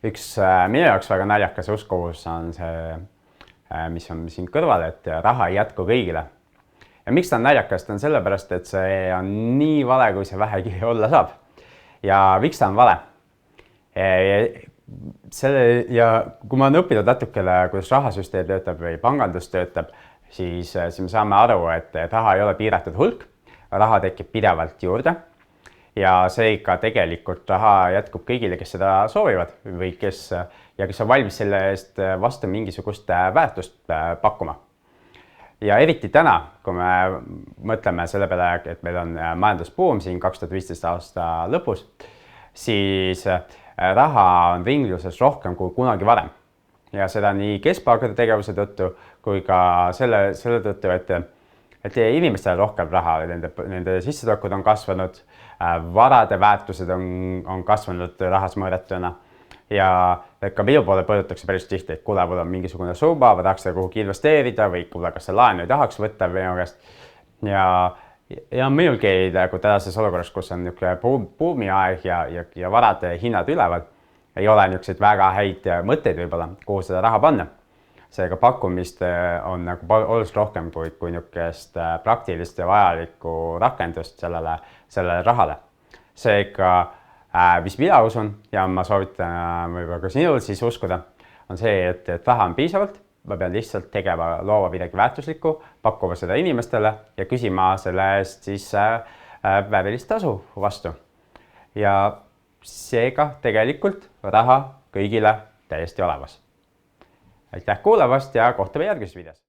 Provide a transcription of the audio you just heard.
Üks minu jaoks väga naljakas uskumus on see, mis on siin kõrval, et raha ei jätku kõigile. Ja miks ta on naljakas? Ta on sellepärast, et see on nii vale, kui see vähegi olla saab. Ja miks ta on vale? Ja kui ma olen õppinud natukene, kuidas rahasüsteem töötab või pangandus töötab, siis me saame aru, et raha ei ole piiratud hulk, raha tekib pidevalt juurde. Ja seega tegelikult raha jätkub kõigile, kes seda soovivad või kes on valmis selle eest vastu mingisugust väärtust pakkuma. Ja eriti täna, kui me mõtleme selle peale, et meil on majandusbuum siin 2015 aasta lõpus, siis raha on ringluses rohkem kui kunagi varem. Ja seda nii keskpankade tegevuse tõttu kui ka selle tõttu, et inimestel rohkem raha, nende sissetulekud on kasvanud, varade väärtused on kasvanud rahas mõõdetuna ja ka minu poole pöördutakse päris tihti, et kuule, mul on mingisugune summa, ma tahaks seda kuhugi investeerida või kuule, kas see laenu ei tahaks võtta minu käest. Ja minulgi tänases olukorras, kus on buumi aeg ja varade hinnad üleval, ei ole niisuguseid väga häid mõtteid võib-olla, kuhu seda raha panna. Seega pakkumist on oluliselt rohkem kui niisugust praktilist ja vajalikku rakendust sellele rahale. Seega, mis mina usun ja ma soovitan võib-olla ka sinul siis uskuda, on see, et raha on piisavalt, ma pean lihtsalt looma midagi väärtuslikku, pakkuma seda inimestele ja küsima selle eest siis väärilist tasu vastu. Ja seega tegelikult raha kõigile täiesti olemas. Aitäh kuulamast ja kohtume järgmises videos.